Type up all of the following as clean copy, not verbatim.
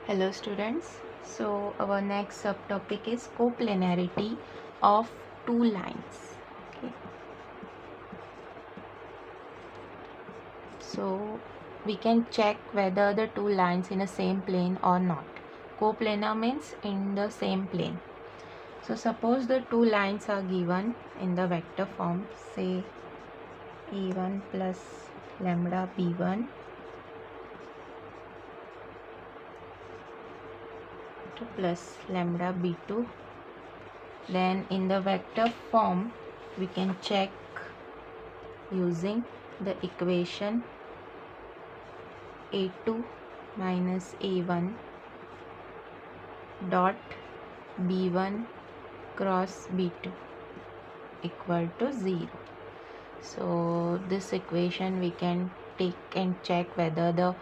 Hello students. So our next subtopic is coplanarity of two lines. Okay. So we can check whether the two lines in the same plane or not. Coplanar means in the same plane. So suppose the two lines are given in the vector form, say a1 plus lambda b1 plus lambda b2. Then in the vector form we can check using the equation a2 minus a1 dot b1 cross b2 equal to 0. So this equation we can take and check whether the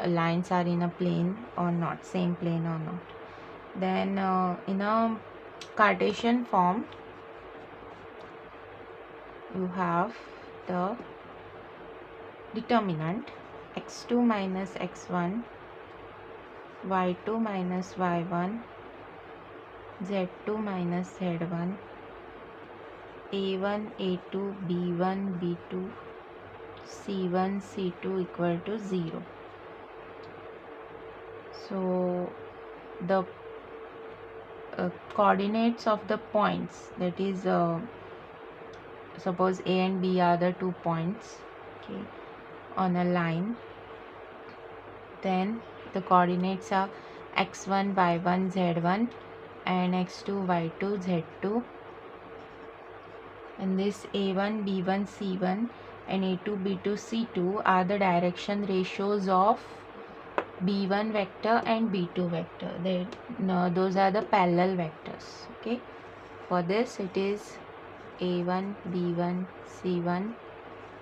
lines are in a plane or not, same plane or not. Then in a Cartesian form you have the determinant x2 minus x1, y2 minus y1, z2 minus z1, a1, a2, b1, b2, c1, c2 equal to 0. So the coordinates of the points, that is suppose a and b are the 2 points, okay, on a line. Then the coordinates are x1, y1, z1 and x2, y2, z2, and this a1, b1, c1 and a2, b2, c2 are the direction ratios of b1 vector and b2 vector. Those are the parallel vectors. Okay, for this it is a1, b1, c1,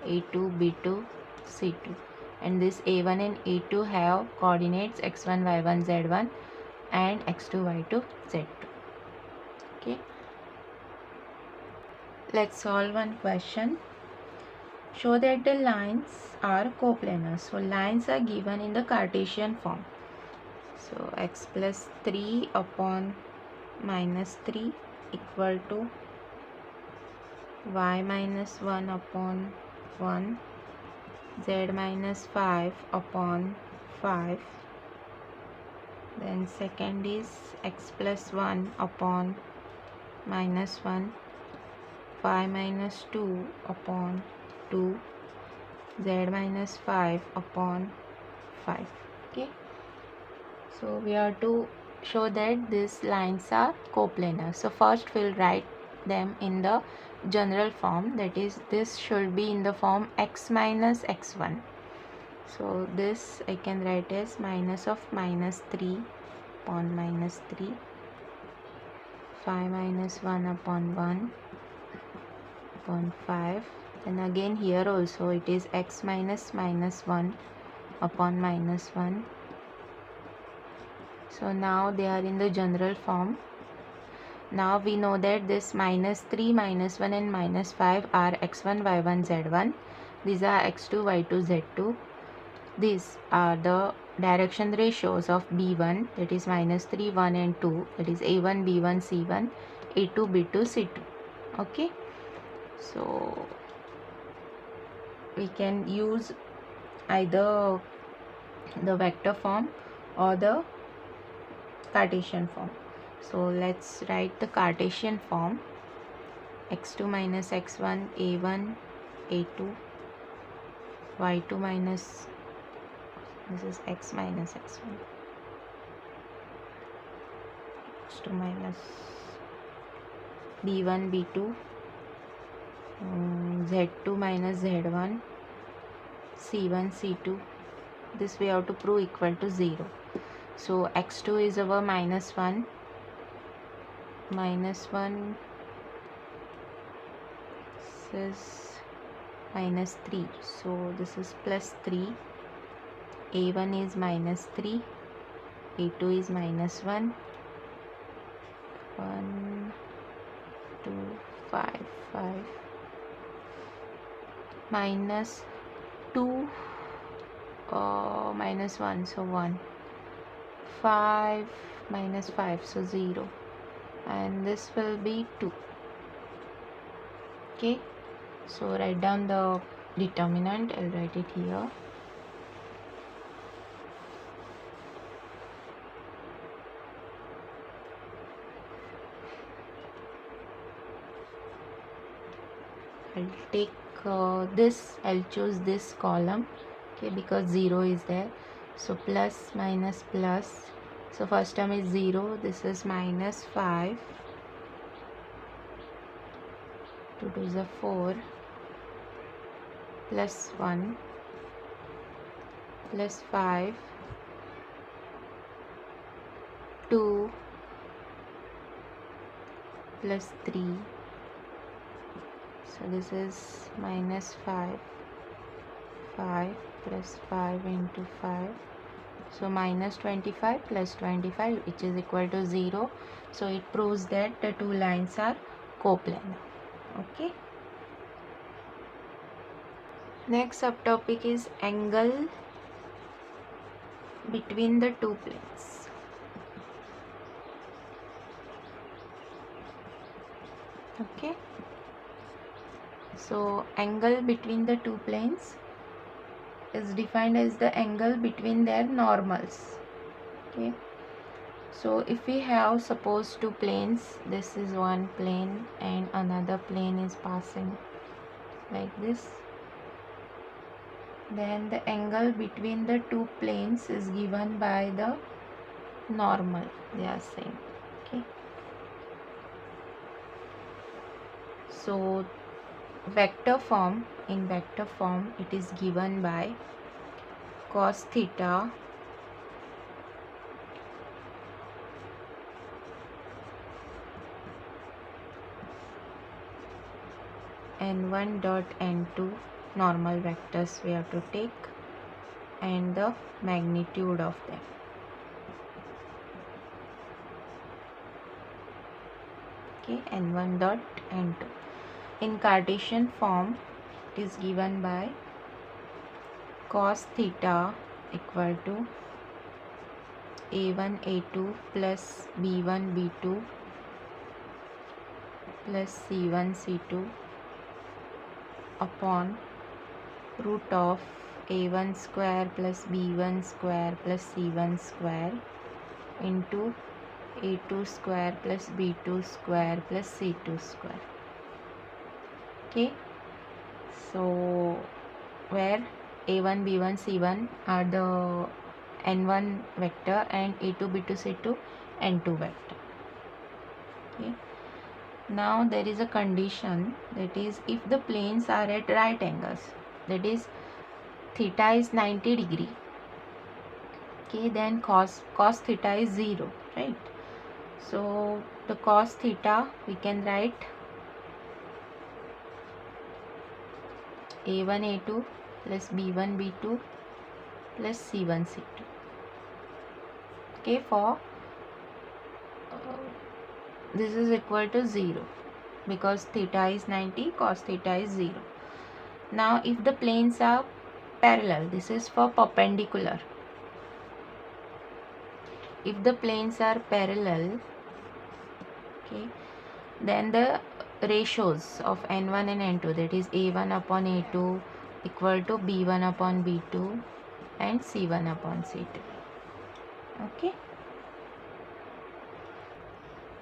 a2, b2, c2, and this a1 and a2 have coordinates x1, y1, z1 and x2, y2, z2. Okay, let's solve one question. Show that the lines are coplanar. So lines are given in the Cartesian form. So x plus 3 upon minus 3 equal to y minus 1 upon 1, z minus 5 upon 5. Then second is x plus 1 upon minus 1, y minus 2 upon 2, z minus 5 upon 5. Okay, so we have to show that these lines are coplanar. So first we'll write them in the general form, that is this should be in the form x minus x1. So this I can write as minus of minus 3 upon minus 3, 5 minus 1 upon 1 upon 5. And again here also it is x minus minus 1 upon minus 1. So now they are in the general form. Now we know that this minus 3, minus 1 and minus 5 are x1, y1, z1. These are x2, y2, z2. These are the direction ratios of b1, that is minus 3, 1 and 2, that is a1, b1, c1, a2, b2, c2. Okay, so we can use either the vector form or the Cartesian form. So let's write the Cartesian form. x2 minus x1, a1, a2, y2 minus, this is x minus x1, x2 minus b1, b2, z2 minus z1, c1, c2. This we have to prove equal to 0. So x2 is our minus 1, minus 1, this is minus 3, so this is plus 3, a1 is minus 3, a2 is minus 1, 1, 2, 5, 5, minus 2, minus 1, so 1, 5 minus 5, so 0, and this will be 2. Okay, so write down the determinant. I'll write it here. I'll take this, I'll choose this column, okay, because 0 is there. So plus minus plus, so first term is 0, this is minus 5, 2 to the 4, plus 1, plus 5, 2, plus 3, so this is minus 5, 5 plus 5 into 5, so minus 25 plus 25, which is equal to 0. So it proves that the two lines are coplanar. Okay. Next subtopic is angle between the two planes. Okay. So angle between the two planes is defined as the angle between their normals. Okay, so if we have suppose two planes, this is one plane and another plane is passing like this, then the angle between the two planes is given by the normal, they are saying. Okay, so vector form, in vector form it is given by cos theta n1 dot n2, normal vectors we have to take, and the magnitude of them. Okay, n1 dot n2. In Cartesian form it is given by cos theta equal to a1 a2 plus b1 b2 plus c1 c2 upon root of a1 square plus b1 square plus c1 square into a2 square plus b2 square plus c2 square. Okay, so where a1 b1 c1 are the n1 vector and a2 b2 c2 n2 vector. Okay, now there is a condition, that is if the planes are at right angles, that is theta is 90 degree, okay, then cos theta is 0, right? So the cos theta we can write a1 a2 plus b1 b2 plus c1 c2. Okay, for this is equal to 0 because theta is 90, cos theta is 0. Now if the planes are parallel, this is for perpendicular. If the planes are parallel, okay, then the ratios of n1 and n2, that is a1 upon a2 equal to b1 upon b2 and c1 upon c2. Okay,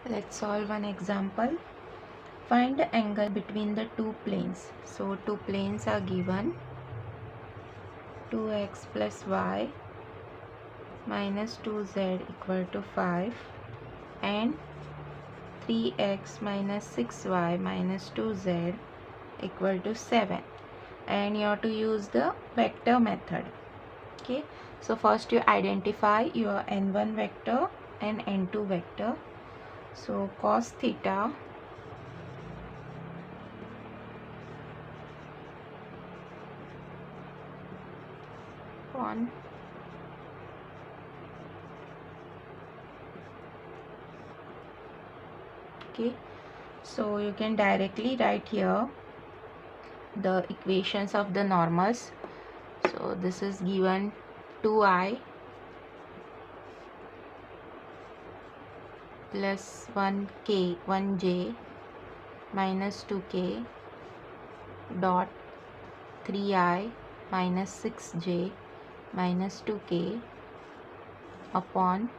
let's solve one example. Find the angle between the two planes. So two planes are given, 2x plus y minus 2z equal to 5 and 3x minus 6y minus 2z equal to 7, and you have to use the vector method. Okay, so first you identify your n1 vector and n2 vector. So cos theta upon okay, so you can directly write here the equations of the normals. So this is given 2i plus 1j minus 2k dot 3i minus 6j minus 2k upon,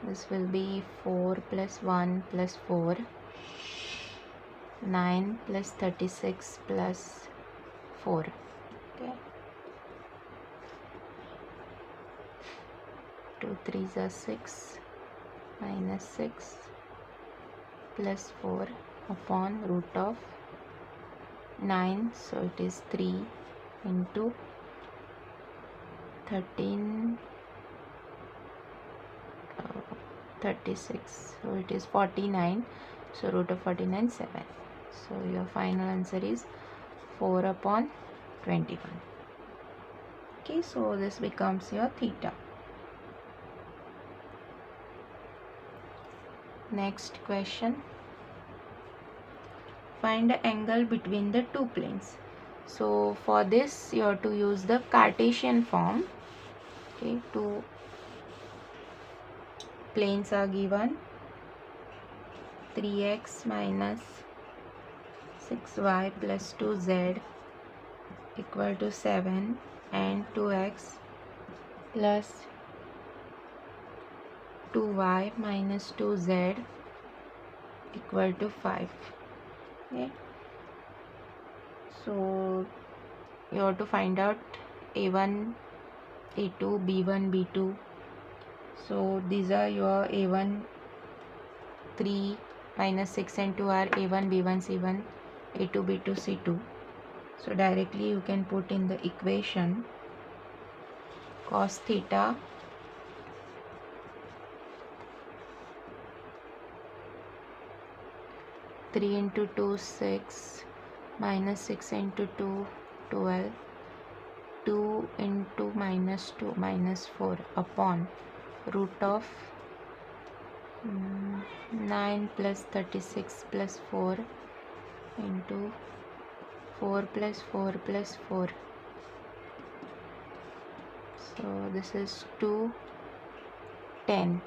this will be 4 plus 1 plus 4, 9 plus 36 plus 4. Okay, 2 3s are 6 minus 6 plus 4 upon root of 9, so it is 3 into 13 36, so it is 49, so root of 49 7, so your final answer is 4 upon 21. Okay, so this becomes your theta. Next question, find the angle between the two planes. So for this you have to use the Cartesian form. Okay, two planes are given, 3x minus 6y plus 2z equal to 7 and 2x plus 2y minus 2z equal to 5. Okay, so you have to find out a1, a2, b1, b2. So these are your a1, 3 minus 6 and 2 are a1, b1, c1, a2, b2, c2. So directly you can put in the equation cos theta (3 into 2 6 minus 6 into 2 12, 2 into minus 2 minus 4 upon root of 9 plus 36 plus 4 into 4 plus 4 plus 4. So this is 2 10,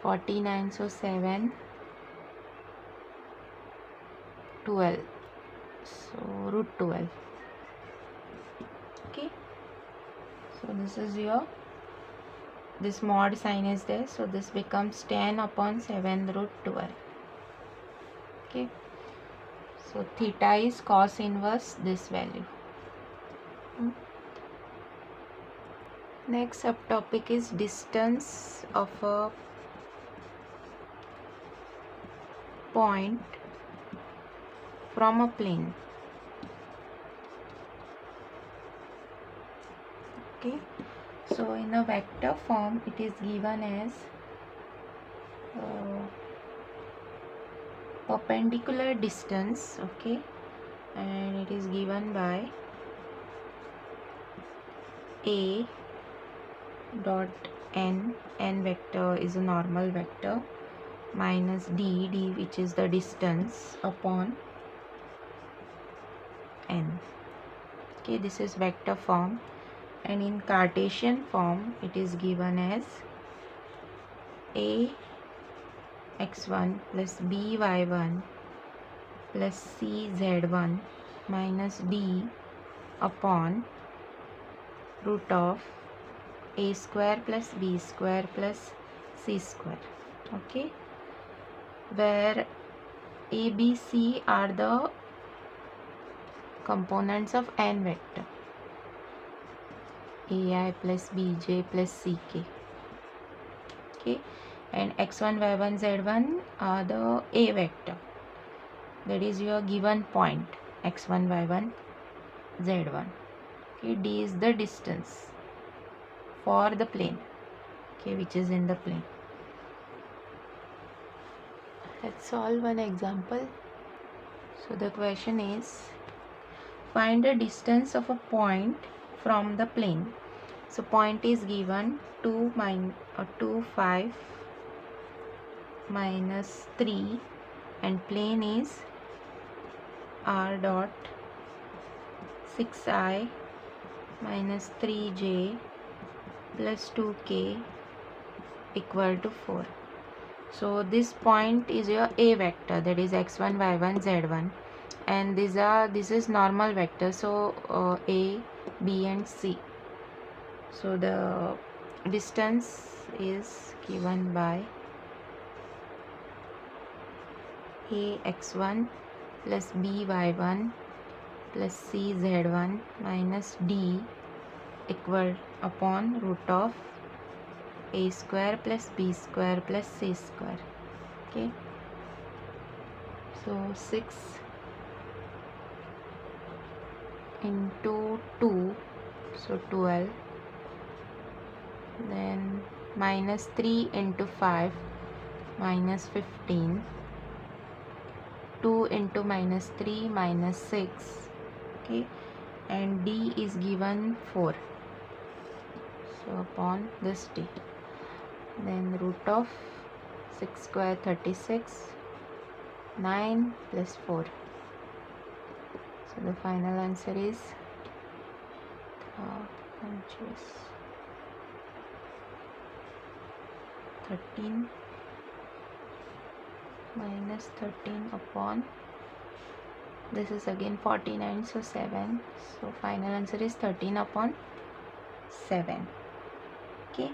49, so 7 12, so root 12. Okay, so this is your, this mod sign is there, so this becomes 10 upon 7 root 12. Okay, so theta is cos inverse this value. Next subtopic is distance of a point from a plane. Okay, so in a vector form it is given as perpendicular distance. Okay, and it is given by a dot n vector is a normal vector, minus d which is the distance upon n. Okay, this is vector form, and in Cartesian form it is given as a x1 plus b y1 plus c z1 minus d upon root of a square plus b square plus c square. Okay, where a, b, c are the components of n vector, ai plus bj plus ck. Okay, and x1 y1 z1 are the a vector, that is your given point x1 y1 z1. Okay, d is the distance for the plane, okay, which is in the plane. Let's solve one example. So the question is, find the distance of a point from the plane. So point is given 2 5 minus 3 and plane is r dot 6i minus 3j plus 2k equal to 4. So this point is your A vector, that is x1, y1, z1, and this is normal vector, so A, B and C. So the distance is given by A x1 plus B y1 plus C z1 minus D equal upon root of A square plus B square plus C square. Okay, so 6 into 2, so 12, then minus 3 into 5, minus 15, 2 into minus 3, minus 6. Okay, and D is given 4, so upon this D, then root of 6 square 36, 9 plus 4. So the final answer is 13 minus 13 upon, this is again 49, so 7. So final answer is 13 upon 7. Okay.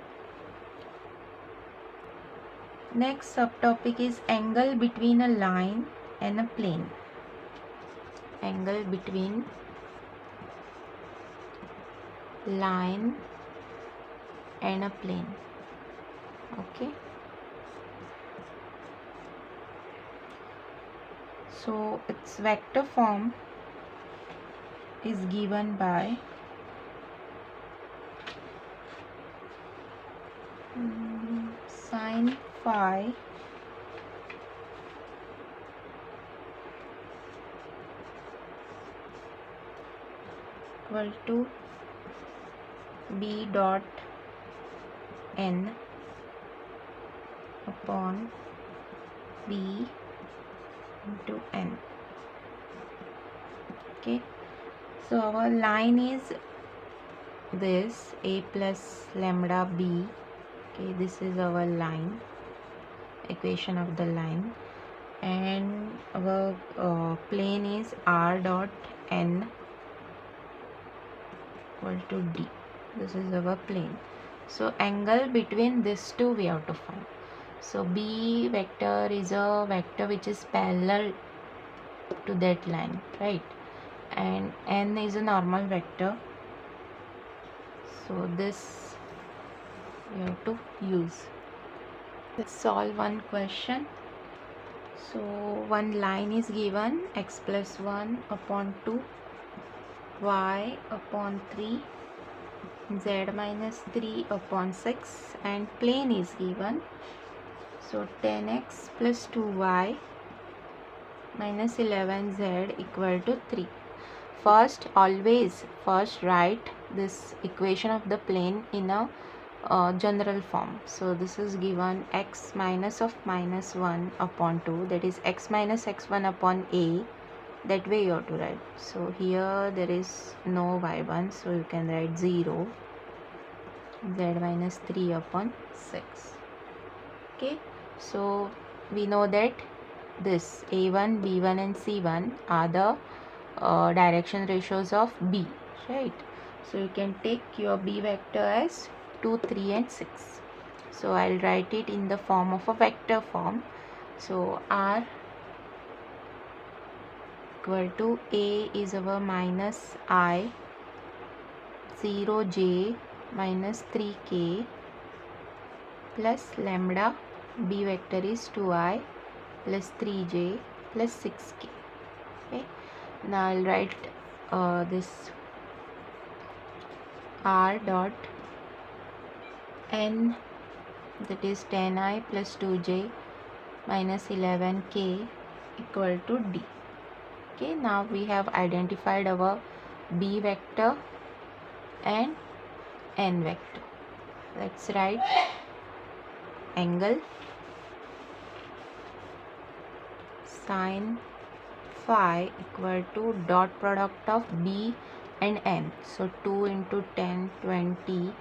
Next subtopic is angle between a line and a plane. Angle between line and a plane. Okay. So its vector form is given by sine phi equal to B dot n upon B into n. Okay, so our line is this A plus lambda B. Okay, this is our line, equation of the line, and our plane is R dot n equal to D. This is our plane. So angle between these two we have to find. So B vector is a vector which is parallel to that line, right? And n is a normal vector. So this we have to use. Let's solve one question. So one line is given, x plus 1 upon 2, y upon 3, z minus 3 upon 6, and plane is given. So 10x plus 2y minus 11z equal to 3. First write this equation of the plane in a general form. So this is given x minus of minus 1 upon 2, that is x minus x1 upon a. That way you have to write. So here there is no y1, so you can write 0, z minus 3 upon 6. Okay, so we know that this a1, b1 and c1 are the direction ratios of B, right? So you can take your B vector as 2, 3 and 6. So I'll write it in the form of a vector form. So R equal to A is our minus I 0j minus 3k plus lambda, B vector is 2i plus 3j plus 6k. Okay. Now I'll write this R dot n, that is 10i plus 2j minus 11k equal to D. Okay, now we have identified our B vector and n vector. Let's write angle sine phi equal to dot product of B and n. So 2 into 10, 20,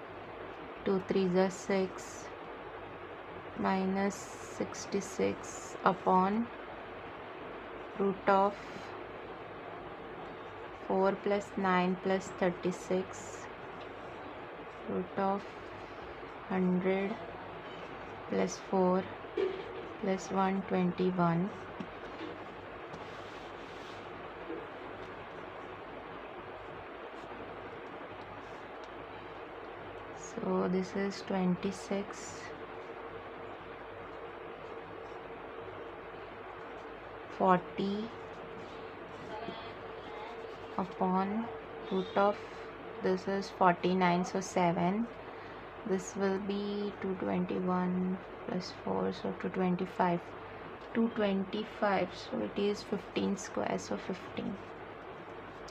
2 3 is 6 minus 66 upon root of 4 plus 9 plus 36 root of 100 plus 4 plus 121. So this is 26 40 upon root of, this is 49, so 7. This will be 221 plus 4, so 225. 225, so it is 15 square, so 15.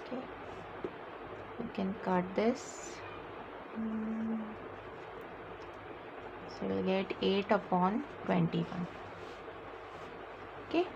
Okay, you can cut this. So we'll get 8 upon 21. Okay.